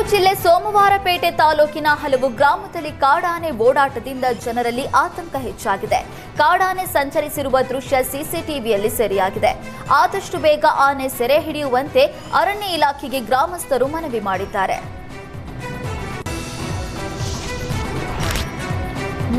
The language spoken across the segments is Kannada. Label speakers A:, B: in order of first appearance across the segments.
A: ಜಿಲ್ಲೆ ಸೋಮವಾರಪೇಟೆ ತಾಲೂಕಿನ ಹಲವು ಗ್ರಾಮದಲ್ಲಿ ಕಾಡಾನೆ ಓಡಾಟದಿಂದ ಜನರಲ್ಲಿ ಆತಂಕ ಹೆಚ್ಚಾಗಿದೆ. ಕಾಡಾನೆ ಸಂಚರಿಸಿರುವ ದೃಶ್ಯ ಸಿಸಿಟಿವಿಯಲ್ಲಿ ಸೆರೆಯಾಗಿದೆ. ಆದಷ್ಟು ಬೇಗ ಆನೆ ಸೆರೆ ಹಿಡಿಯುವಂತೆ ಅರಣ್ಯ ಇಲಾಖೆಗೆ ಗ್ರಾಮಸ್ಥರು ಮನವಿ ಮಾಡಿದ್ದಾರೆ.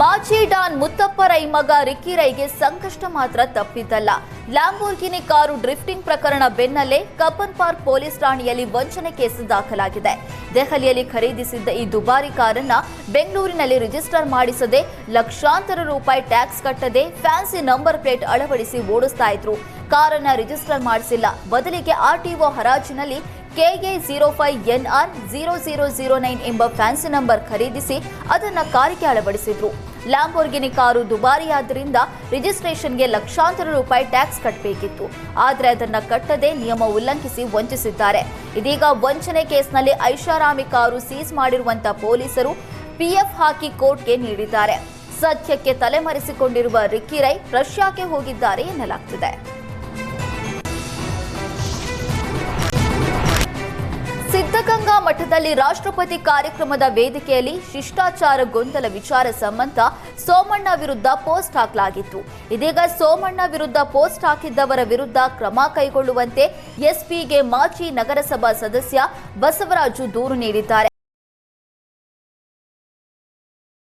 A: ಮಾಜಿ ಡಾನ್ ಮುತ್ತಪ್ಪ ರೈ ಮಗ ರಿಕ್ಕಿ ರೈಗೆ ಸಂಕಷ್ಟ ಮಾತ್ರ ತಪ್ಪಿದ್ದಲ್ಲ. ಲ್ಯಾಂಬೋರ್ಗಿನಿ ಕಾರು ಡ್ರಿಫ್ಟಿಂಗ್ ಪ್ರಕರಣ ಬೆನ್ನಲ್ಲೇ ಕಬ್ಬನ್ ಪಾರ್ಕ್ ಪೊಲೀಸ್ ಠಾಣೆಯಲ್ಲಿ ವಂಚನೆ ಕೇಸ್ ದಾಖಲಾಗಿದೆ. ದೆಹಲಿಯಲ್ಲಿ ಖರೀದಿಸಿದ್ದ ಈ ದುಬಾರಿ ಕಾರನ್ನ ಬೆಂಗಳೂರಿನಲ್ಲಿ ರಿಜಿಸ್ಟರ್ ಮಾಡಿಸದೆ, ಲಕ್ಷಾಂತರ ರೂಪಾಯಿ ಟ್ಯಾಕ್ಸ್ ಕಟ್ಟದೆ, ಫ್ಯಾನ್ಸಿ ನಂಬರ್ ಪ್ಲೇಟ್ ಅಳವಡಿಸಿ ಓಡಿಸ್ತಾ ಇದ್ರು. ಕಾರನ್ನ ರಿಜಿಸ್ಟರ್ ಮಾಡಿಸಿಲ್ಲ, ಬದಲಿಗೆ ಆರ್ಟಿಒ ಹರಾಜಿನಲ್ಲಿ KA05NR 0009 ಎಂಬ ಫ್ಯಾನ್ಸಿ ನಂಬರ್ ಖರೀದಿಸಿ ಅದನ್ನ ಕಾರಿಗೆ ಅಳವಡಿಸಿದ್ರು. ಲ್ಯಾಂಬೋರ್ಗಿನಿ ಕಾರು ದುಬಾರಿಯಾದ್ದರಿಂದ ರಿಜಿಸ್ಟ್ರೇಷನ್ಗೆ ಲಕ್ಷಾಂತರ ರೂಪಾಯಿ ಟ್ಯಾಕ್ಸ್ ಕಟ್ಟಬೇಕಿತ್ತು. ಆದರೆ ಅದನ್ನ ಕಟ್ಟದೆ ನಿಯಮ ಉಲ್ಲಂಘಿಸಿ ವಂಚಿಸಿದ್ದಾರೆ. ಇದೀಗ ವಂಚನೆ ಕೇಸ್ನಲ್ಲಿ ಐಷಾರಾಮಿ ಕಾರು ಸೀಸ್ ಮಾಡಿರುವಂತಹ ಪೊಲೀಸರು PF ಹಾಕಿ ಕೋರ್ಟ್ಗೆ ನೀಡಿದ್ದಾರೆ. ಸದ್ಯಕ್ಕೆ ತಲೆಮರೆಸಿಕೊಂಡಿರುವ ರಿಕ್ಕಿ ರೈ ರಷ್ಯಾಕ್ಕೆ ಹೋಗಿದ್ದಾರೆ ಎನ್ನಲಾಗ್ತಿದೆ. ಸಿದ್ಧಗಂಗಾ ಮಠದಲ್ಲಿ ರಾಷ್ಟ್ರಪತಿ ಕಾರ್ಯಕ್ರಮದ ವೇದಿಕೆಯಲ್ಲಿ ಶಿಷ್ಟಾಚಾರ ಗೊಂದಲ ವಿಚಾರ ಸಂಬಂಧ ಸೋಮಣ್ಣ ವಿರುದ್ಧ ಪೋಸ್ಟ್ ಹಾಕಲಾಗಿತ್ತು. ಇದೀಗ ಸೋಮಣ್ಣ ವಿರುದ್ಧ ಪೋಸ್ಟ್ ಹಾಕಿದ್ದವರ ವಿರುದ್ಧ ಕ್ರಮ ಕೈಗೊಳ್ಳುವಂತೆ ಎಸ್ಪಿಗೆ ಮಾಜಿ ನಗರಸಭಾ ಸದಸ್ಯ ಬಸವರಾಜು ದೂರು ನೀಡಿದ್ದಾರೆ.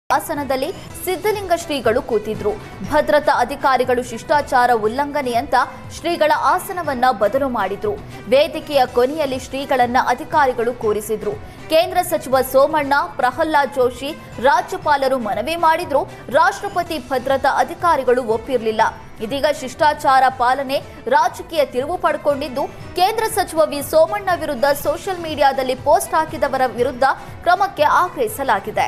A: ಆಸನದಲ್ಲಿ ಸಿದ್ಧಲಿಂಗ ಶ್ರೀಗಳು ಕೂತಿದ್ರು. ಭದ್ರತಾ ಅಧಿಕಾರಿಗಳು ಶಿಷ್ಟಾಚಾರ ಉಲ್ಲಂಘನೆ ಅಂತ ಶ್ರೀಗಳ ಆಸನವನ್ನ ಬದಲು ಮಾಡಿದ್ರು. ವೇದಿಕೆಯ ಕೊನೆಯಲ್ಲಿ ಶ್ರೀಗಳನ್ನ ಅಧಿಕಾರಿಗಳು ಕೂರಿಸಿದ್ರು. ಕೇಂದ್ರ ಸಚಿವ ಸೋಮಣ್ಣ, ಪ್ರಹ್ಲಾದ್ ಜೋಶಿ, ರಾಜ್ಯಪಾಲರು ಮನವಿ ಮಾಡಿದ್ರು. ರಾಷ್ಟ್ರಪತಿ ಭದ್ರತಾ ಅಧಿಕಾರಿಗಳು ಒಪ್ಪಿರಲಿಲ್ಲ. ಇದೀಗ ಶಿಷ್ಟಾಚಾರ ಪಾಲನೆ ರಾಜಕೀಯ ತಿರುವು ಪಡ್ಕೊಂಡಿದ್ದು, ಕೇಂದ್ರ ಸಚಿವ ವಿ ಸೋಮಣ್ಣ ವಿರುದ್ಧ ಸೋಷಿಯಲ್ ಮೀಡಿಯಾದಲ್ಲಿ ಪೋಸ್ಟ್ ಹಾಕಿದವರ ವಿರುದ್ಧ ಕ್ರಮಕ್ಕೆ ಆಗ್ರಹಿಸಲಾಗಿದೆ.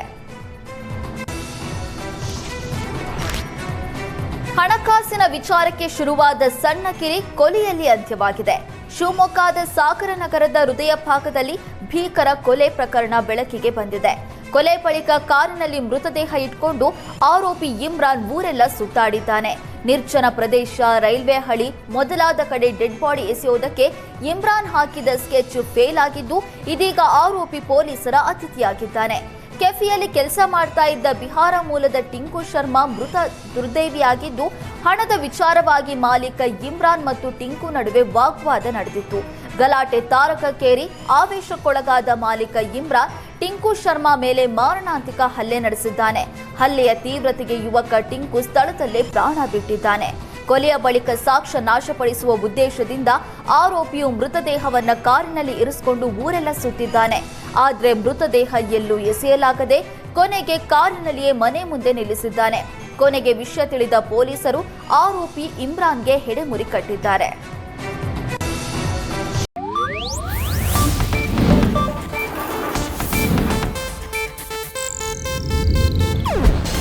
A: ಹಣಕಾಸಿನ ವಿಚಾರಕ್ಕೆ ಶುರುವಾದ ಸಣ್ಣ ಕಿರಿ ಕೊಲೆಯಲ್ಲಿ ಅಂತ್ಯವಾಗಿದೆ. ಶಿವಮೊಗ್ಗದ ಸಾಗರನಗರದ ಹೃದಯ ಭಾಗದಲ್ಲಿ ಭೀಕರ ಕೊಲೆ ಪ್ರಕರಣ ಬೆಳಕಿಗೆ ಬಂದಿದೆ. ಕೊಲೆ ಬಳಿಕ ಕಾರಿನಲ್ಲಿ ಮೃತದೇಹ ಇಟ್ಕೊಂಡು ಆರೋಪಿ ಇಮ್ರಾನ್ ಊರೆಲ್ಲ ಸುತ್ತಾಡಿದ್ದಾನೆ. ನಿರ್ಜನ ಪ್ರದೇಶ, ರೈಲ್ವೆ ಹಳಿ ಮೊದಲಾದ ಕಡೆ ಡೆಡ್ ಬಾಡಿ ಎಸೆಯುವುದಕ್ಕೆ ಇಮ್ರಾನ್ ಹಾಕಿದ ಸ್ಕೆಚ್ ಫೇಲ್ ಆಗಿದ್ದು, ಇದೀಗ ಆರೋಪಿ ಪೊಲೀಸರ ಅತಿಥಿಯಾಗಿದ್ದಾನೆ. ಕೆಫಿಯಲ್ಲಿ ಕೆಲಸ ಮಾಡ್ತಾ ಇದ್ದ ಬಿಹಾರ ಮೂಲದ ಟಿಂಕು ಶರ್ಮಾ ಮೃತ ದುರ್ದೈವಿಯಾಗಿದ್ದು, ಹಣದ ವಿಚಾರವಾಗಿ ಮಾಲೀಕ ಇಮ್ರಾನ್ ಮತ್ತು ಟಿಂಕು ನಡುವೆ ವಾಗ್ವಾದ ನಡೆದಿತ್ತು. ಗಲಾಟೆ ತಾರಕಕ್ಕೇರಿ ಆವೇಶಕ್ಕೊಳಗಾದ ಮಾಲೀಕ ಇಮ್ರಾನ್ ಟಿಂಕು ಶರ್ಮಾ ಮೇಲೆ ಮಾರಣಾಂತಿಕ ಹಲ್ಲೆ ನಡೆಸಿದ್ದಾನೆ. ಹಲ್ಲೆಯ ತೀವ್ರತೆಗೆ ಯುವಕ ಟಿಂಕು ಸ್ಥಳದಲ್ಲೇ ಪ್ರಾಣ ಬಿಟ್ಟಿದ್ದಾನೆ. ಕೊಲೆಯ ಬಳಿಕ ಸಾಕ್ಷ್ಯ ನಾಶಪಡಿಸುವ ಉದ್ದೇಶದಿಂದ ಆರೋಪಿಯು ಮೃತದೇಹವನ್ನ ಕಾರಿನಲ್ಲಿ ಇರಿಸಿಕೊಂಡು ಊರೆಲ್ಲ ಸುತ್ತಿದ್ದಾನೆ. ಆದರೆ ಮೃತದೇಹ ಎಲ್ಲೂ ಎಸೆಯಲಾಗದೆ ಕೊನೆಗೆ ಕಾರಿನಲ್ಲಿಯೇ ಮನೆ ಮುಂದೆ ನಿಲ್ಲಿಸಿದ್ದಾನೆ. ಕೊನೆಗೆ ವಿಷಯ ತಿಳಿದ ಪೊಲೀಸರು ಆರೋಪಿ ಇಮ್ರಾನ್ಗೆ ಹೆಡೆಮುರಿ ಕಟ್ಟಿದ್ದಾರೆ.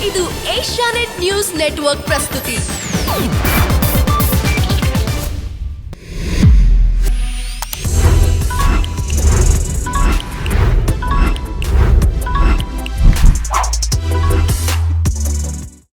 B: ಇದು ಏಷ್ಯಾನೆಟ್ ನ್ಯೂಸ್ ನೆಟ್ವರ್ಕ್ ಪ್ರಸ್ತುತಿ.